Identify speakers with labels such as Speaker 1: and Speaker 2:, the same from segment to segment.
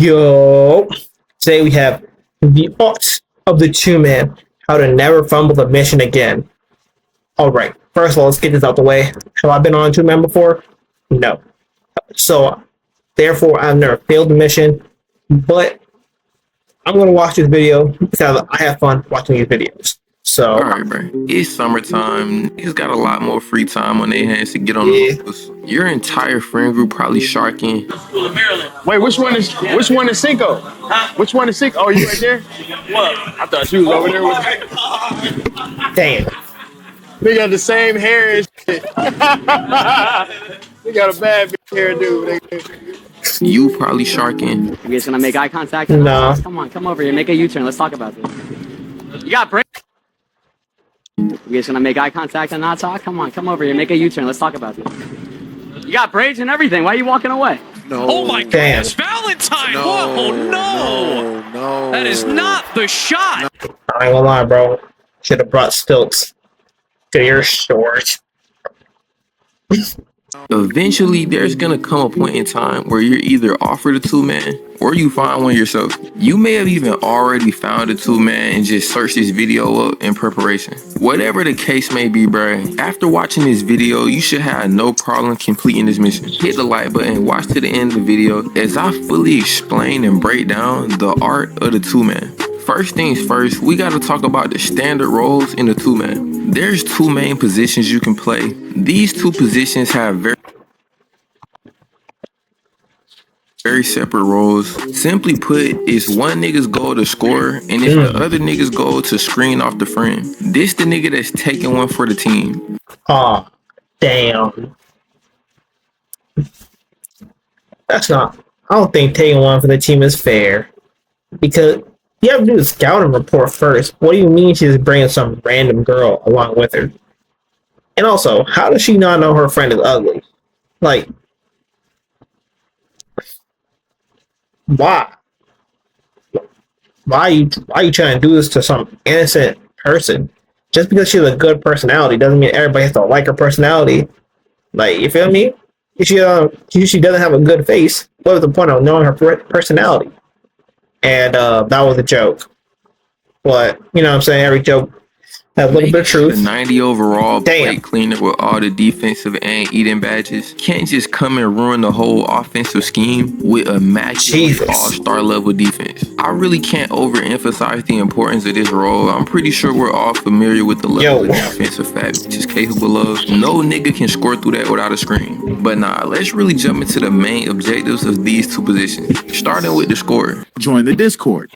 Speaker 1: Yo, today we have the art of the two-man, how to never fumble the mission again. Alright, first of all, let's get this out the way. Have I been on two-man before? No. So, therefore, I've never failed the mission, but I'm going to watch this video because I have fun watching these videos. So,
Speaker 2: alright, bro. It's summertime. Niggas got a lot more free time on their hands to get on the moves. Your entire friend group probably sharking.
Speaker 3: Wait, which one is Cinco? Huh? Which one is Cinco? Oh, you right there? What? I thought you was over there with.
Speaker 1: Damn.
Speaker 3: They got the same hair and shit. They got a bad hairdo.
Speaker 2: You probably sharking.
Speaker 4: You guys gonna make eye contact?
Speaker 1: No.
Speaker 4: Come on, come over here. Make a U-turn. Let's talk about this. You got brains? You guys gonna make eye contact and not talk? Come on, come over here. Make a U-turn. Let's talk about this. You got braids and everything. Why are you walking away?
Speaker 5: No.
Speaker 6: Oh my
Speaker 1: Damn.
Speaker 6: goodness, Valentine!
Speaker 5: No,
Speaker 6: Whoa, no!
Speaker 5: No.
Speaker 6: That is not the shot!
Speaker 1: I ain't gonna lie, bro. Should have brought stilts to your shorts.
Speaker 2: Eventually, there's gonna come a point in time where you're either offered a two-man or you find one yourself. You may have even already found a two-man and just searched this video up in preparation. Whatever the case may be, bruh, after watching this video, you should have no problem completing this mission. Hit the like button, watch to the end of the video as I fully explain and break down the art of the two-man. First things first, we gotta talk about the standard roles in the two-man. There's two main positions you can play. These two positions have very separate roles. Simply put, it's one nigga's goal to score and it's the other nigga's goal to screen off the friend. This the nigga that's taking one for the team.
Speaker 1: Aw, damn. That's not. I don't think taking one for the team is fair. Because you have to do the scouting report first. What do you mean she's bringing some random girl along with her? And also, how does she not know her friend is ugly? Like, why? Why are you trying to do this to some innocent person? Just because she has a good personality doesn't mean everybody has to like her personality. Like, you feel me? If she doesn't have a good face, what was the point of knowing her personality? And that was a joke. But, you know what I'm saying? Every joke has a little bit of truth.
Speaker 2: The 90 overall
Speaker 1: Damn.
Speaker 2: plate cleaner with all the defensive and eating badges can't just come and ruin the whole offensive scheme with a match all-star level defense. I really can't overemphasize the importance of this role. I'm pretty sure we're all familiar with the level of defensive fat bitch is capable of. No nigga can score through that without a screen. But nah, let's really jump into the main objectives of these two positions. Starting with the scorer.
Speaker 5: Join the Discord.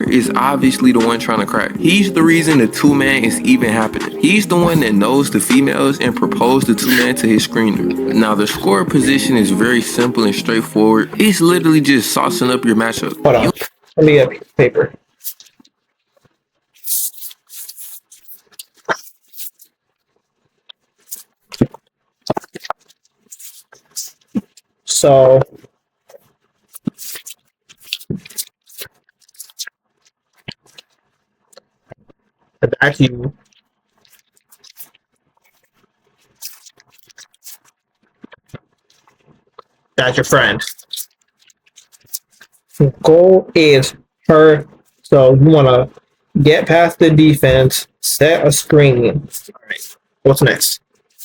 Speaker 2: Is obviously the one trying to crack. He's the reason the two-man is even happening. He's the one that knows the females and proposed the two-man to his screener. Now, the scorer position is very simple and straightforward. It's literally just saucing up your matchup.
Speaker 1: Hold on. Let me get a piece of paper. So, that's you. That's your friend. The goal is her. So you want to get past the defense, set a screen. All right. What's next?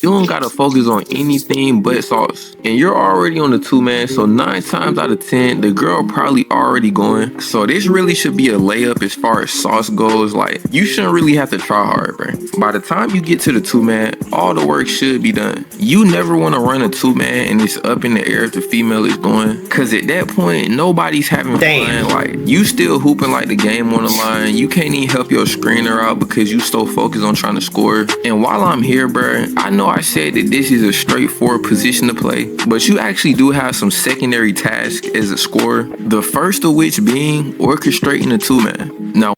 Speaker 2: You don't gotta focus on anything but sauce. And you're already on the two-man, so 9 times out of 10, the girl probably already going. So this really should be a layup as far as sauce goes. Like, you shouldn't really have to try hard, bro. By the time you get to the two-man, all the work should be done. You never want to run a two-man and it's up in the air if the female is going. Cause at that point, nobody's having fun. Like, you still hooping like the game on the line. You can't even help your screener out because you so focused on trying to score. And while I'm here, bro, I know I said that this is a straightforward position to play, but you actually do have some secondary tasks as a scorer. The first of which being orchestrating the two-man. Now,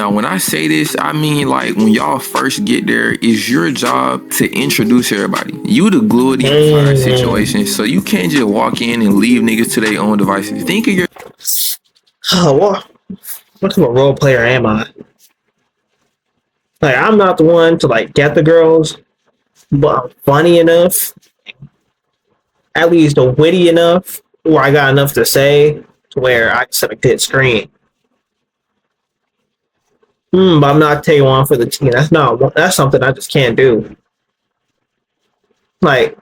Speaker 2: when I say this, I mean like when y'all first get there, it's your job to introduce everybody. You the glue of the entire situation, so you can't just walk in and leave niggas to their own devices. Think of your...
Speaker 1: Oh, what kind of role player am I? Like, I'm not the one to like get the girls, but I'm funny enough at least witty enough, or I got enough to say to where I set a good screen. But I'm not taking one for the team. That's something I just can't do. Like,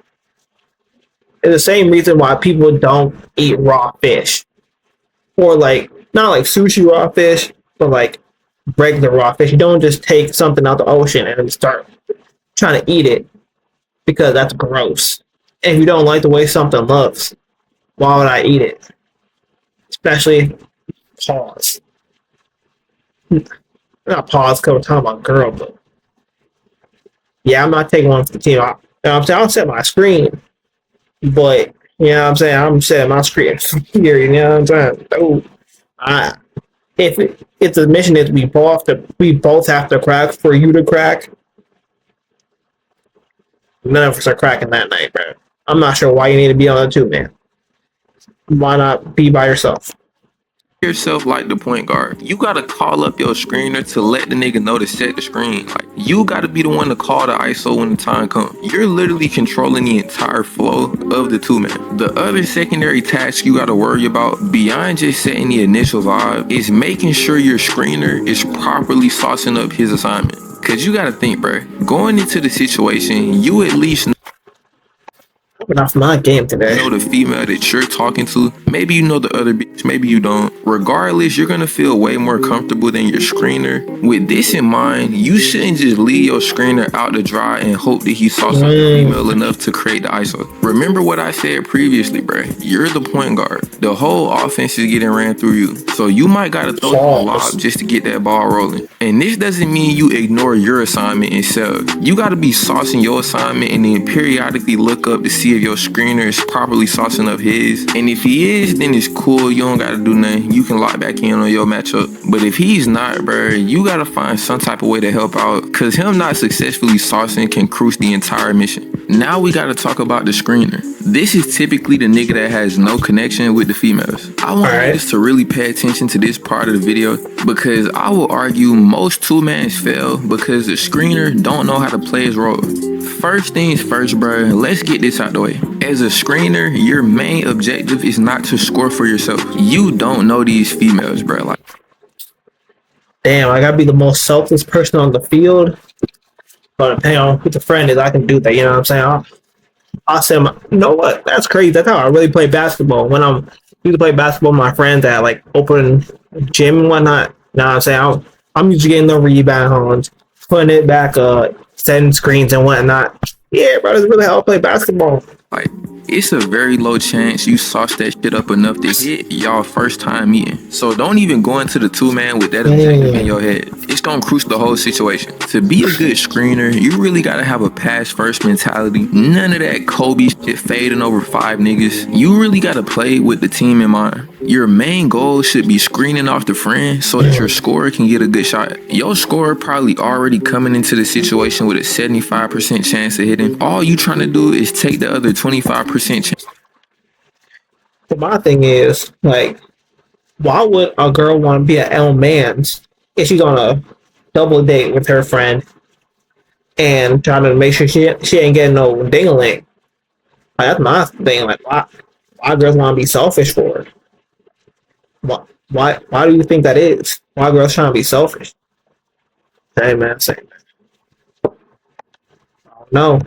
Speaker 1: it's the same reason why people don't eat raw fish. Or like, not like sushi raw fish, but like regular raw fish. You don't just take something out the ocean and start trying to eat it because that's gross. And if you don't like the way something looks, why would I eat it? Especially pause. Not pause because we're talking about girl, but yeah, I'm not taking one for the team. I'll set my screen, but you know what I'm saying, I'm setting my screen here. You know what I'm saying? So, if the mission is we both have to crack for you to crack, none of us are cracking that night, bro. I'm not sure why you need to be on a 2-man. Why not be by yourself?
Speaker 2: Yourself like the point guard. You gotta call up your screener to let the nigga know to set the screen. Like, you gotta be the one to call the ISO when the time comes. You're literally controlling the entire flow of the 2-man. The other secondary task you gotta worry about beyond just setting the initial vibe is making sure your screener is properly saucing up his assignment. Cause you gotta think, bro, going into the situation, you at least
Speaker 1: Off my game today.
Speaker 2: know the female that you're talking to. Maybe you know the other bitch, maybe you don't. Regardless, you're gonna feel way more comfortable than your screener. With this in mind, you shouldn't just leave your screener out to dry and hope that he saw something female enough to create the ISO. Remember what I said previously, bruh. You're the point guard. The whole offense is getting ran through you. So you might gotta throw a lob just to get that ball rolling. And this doesn't mean you ignore your assignment itself. You gotta be saucing your assignment and then periodically look up to see if your screener is properly saucing up his. And if he is, then it's cool. You don't gotta do nothing. You can lock back in on your matchup. But if he's not, bro, you gotta find some type of way to help out, cause him not successfully saucing can cruise the entire mission. Now we gotta talk about the screener. This is typically the nigga that has no connection with the females. I want niggas to really pay attention to this part of the video, because I will argue most 2-mans fail because the screener don't know how to play his role. First things first, bro, let's get this out the way. As a screener, your main objective is not to score for yourself. You don't know these females, bro. Like,
Speaker 1: damn, I gotta be the most selfless person on the field. But depending on who the friend is, I can do that. You know what I'm saying? I'll say, you know what? That's crazy. That's how I really play basketball. When I'm used to play basketball with my friends at like open gym and whatnot. You know what I'm saying? I'm usually getting the rebounds, putting it back up, setting screens and whatnot. Yeah, bro, that's really how I play basketball.
Speaker 2: Like, it's a very low chance you sauce that shit up enough to hit y'all first time meeting. So don't even go into the 2-man with that objective in your head. It's gonna cruise the whole situation. To be a good screener, you really gotta have a pass first mentality. None of that Kobe shit fading over 5 niggas. You really gotta play with the team in mind. Your main goal should be screening off the friend so that your scorer can get a good shot. Your scorer probably already coming into the situation with a 75% chance of hitting. All you trying to do is take the other 25% chance.
Speaker 1: But my thing is, like, why would a girl want to be an L man's if she's on a double date with her friend and trying to make sure she ain't getting no ding-a-ling? Like, that's my thing. Like, why girls want to be selfish for it? Why do you think that is? Why girls trying to be selfish? Hey man, same. No.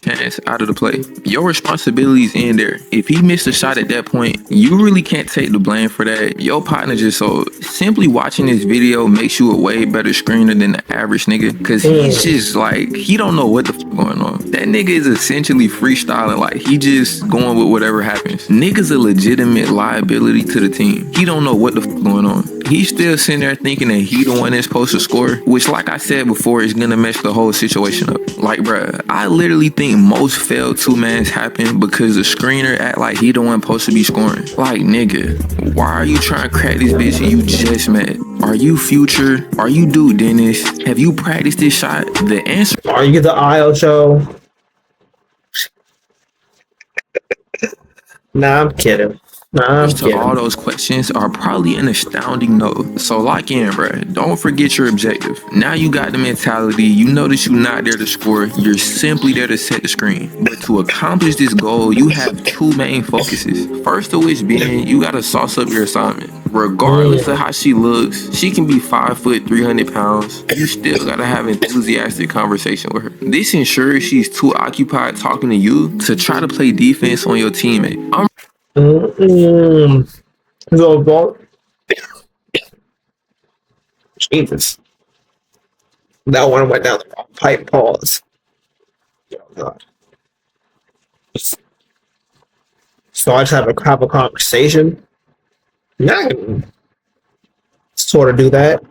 Speaker 2: Chance out of the play. Your responsibilities end there. If he missed a shot at that point, you really can't take the blame for that. Your partner just so simply watching this video makes you a way better screener than the average nigga, because he's just like, he don't know what the fuck going on. That nigga is essentially freestyling, like he just going with whatever happens. Nigga's a legitimate liability to the team. He don't know what the fuck going on. He's still sitting there thinking that he the one that's supposed to score, which, like I said before, is gonna mess the whole situation up. Like, bruh, I literally think most failed 2-mans happen because the screener act like he the one supposed to be scoring. Like, nigga, why are you trying to crack this bitch and you just met? Are you Future? Are you Dude Dennis? Have you practiced this shot? The answer.
Speaker 1: Are you the IO show? Nah, I'm kidding. Nah, I'm
Speaker 2: To all
Speaker 1: kidding.
Speaker 2: those questions are probably an astounding no. So lock in, bruh. Don't forget your objective. Now you got the mentality. You know that you're not there to score. You're simply there to set the screen. But to accomplish this goal, you have two main focuses. First of which being, you gotta sauce up your assignment. Regardless of how she looks, she can be 5 foot, 300 pounds. You still gotta have enthusiastic conversation with her. This ensures she's too occupied talking to you to try to play defense on your teammate.
Speaker 1: So, well, Jesus. That one went down the wrong pipe. Pause. Oh, God. So I just have a conversation. Yeah, I can sort of do that.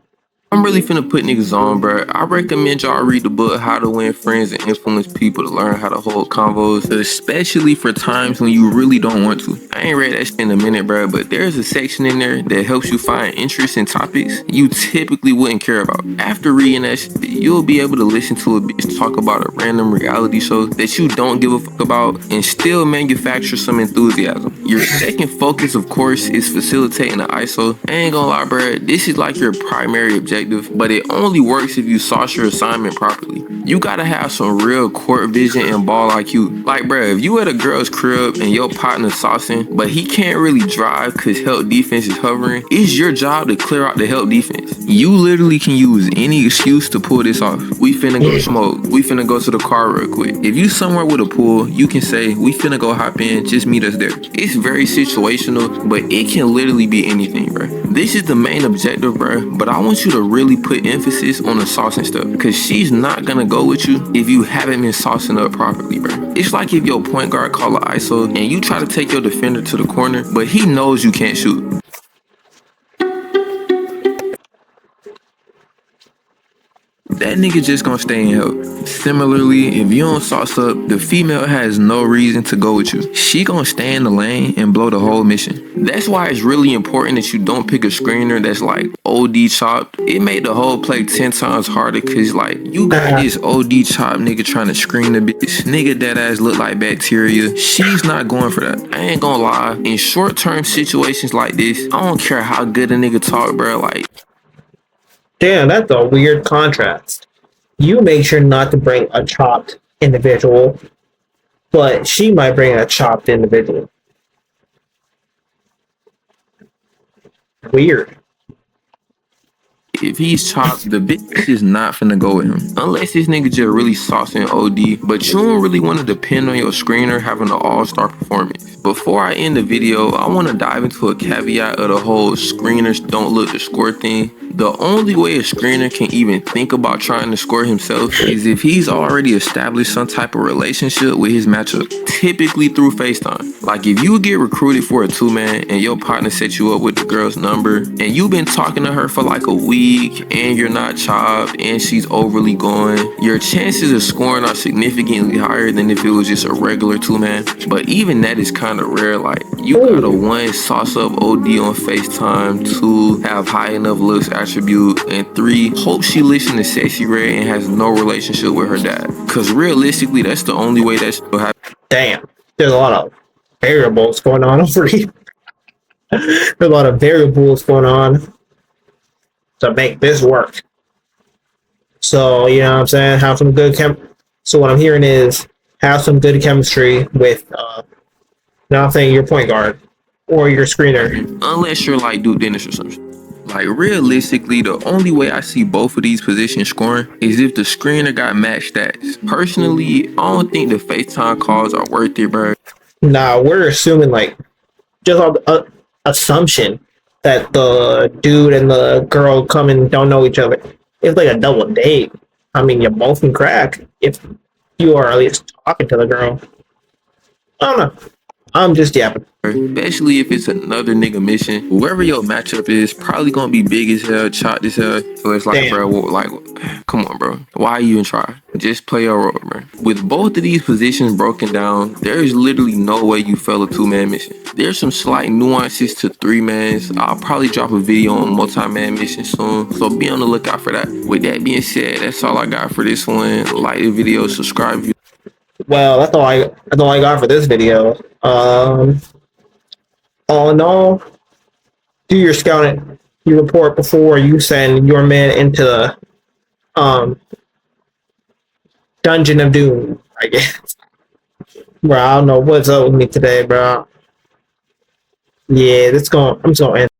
Speaker 2: I'm really finna put niggas on, bro. I recommend y'all read the book How to Win Friends and Influence People to learn how to hold convos, especially for times when you really don't want to. I ain't read that shit in a minute, bro, but there's a section in there that helps you find interest in topics you typically wouldn't care about. After reading that shit, you'll be able to listen to a bitch talk about a random reality show that you don't give a fuck about and still manufacture some enthusiasm. Your second focus, of course, is facilitating the ISO. I ain't gonna lie, bro, this is like your primary objective, but it only works if you sauce your assignment properly. You gotta have some real court vision and ball IQ. Like, bruh, if you at a girl's crib and your partner saucing, but he can't really drive cause help defense is hovering, it's your job to clear out the help defense. You literally can use any excuse to pull this off. We finna go smoke. We finna go to the car real quick. If you somewhere with a pool, you can say, we finna go hop in, just meet us there. It's very situational, but it can literally be anything, bruh. This is the main objective, bruh, but I want you to really put emphasis on the saucing stuff, cause she's not gonna go with you if you haven't been saucing up properly, bro. It's like if your point guard call an ISO and you try to take your defender to the corner, but he knows you can't shoot. That nigga just gonna stay in help. Similarly, if you don't sauce up, the female has no reason to go with you. She gonna stay in the lane and blow the whole mission. That's why it's really important that you don't pick a screener that's like OD chopped. It made the whole play 10 times harder cause like you got this OD chopped nigga trying to screen the bitch. Nigga that ass look like bacteria. She's not going for that. I ain't gonna lie. In short-term situations like this, I don't care how good a nigga talk, bro. Like,
Speaker 1: Damn, that's a weird contrast. You make sure not to bring a chopped individual, but she might bring a chopped individual. Weird.
Speaker 2: if he's chopped, the bitch is not finna go with him. Unless this nigga just really saucing OD. But you don't really want to depend on your screener having an all-star performance. Before I end the video, I want to dive into a caveat of the whole screeners don't look to score thing. The only way a screener can even think about trying to score himself is if he's already established some type of relationship with his matchup, typically through FaceTime. Like if you get recruited for a two-man and your partner sets you up with the girl's number and you've been talking to her for like a week and you're not chopped and she's overly going, your chances of scoring are significantly higher than if it was just a regular two-man. But even that is kind of rare. Like you gotta one, sauce up OD on FaceTime, two, have high enough looks attribute, and three, hope she listens to Sexy Red and has no relationship with her dad. Cause realistically, that's the only way that shit will happen.
Speaker 1: Damn, there's a lot of variables going on over here. There's a lot of variables going on to make this work. So, you know what I'm saying? Have some good So what I'm hearing is have some good chemistry with now I'm saying your point guard or your screener.
Speaker 2: Unless you're like Duke Dennis or something. Like realistically, the only way I see both of these positions scoring is if the screener got match stats. Personally, I don't think the FaceTime calls are worth it, bro.
Speaker 1: Nah, we're assuming like just on the assumption that the dude and the girl come and don't know each other. It's like a double date. I mean, you both can crack if you are at least talking to the girl. I don't know. I'm just yapping.
Speaker 2: Especially if it's another nigga mission. Whoever your matchup is probably gonna be big as hell, chopped as hell. So it's like, bro, like, come on, bro. Why you even try? Just play your role, bro. With both of these positions broken down, there is literally no way you fail a two-man mission. There's some slight nuances to three-mans. I'll probably drop a video on multi-man mission soon, so be on the lookout for that. With that being said, that's all I got for this one. Like the video, subscribe if you.
Speaker 1: Well, that's all I got for this video. all in all, do your scouting. You report before you send your men into the Dungeon of Doom, I guess. Bro, I don't know what's up with me today, bro. Yeah, I'm just gonna end.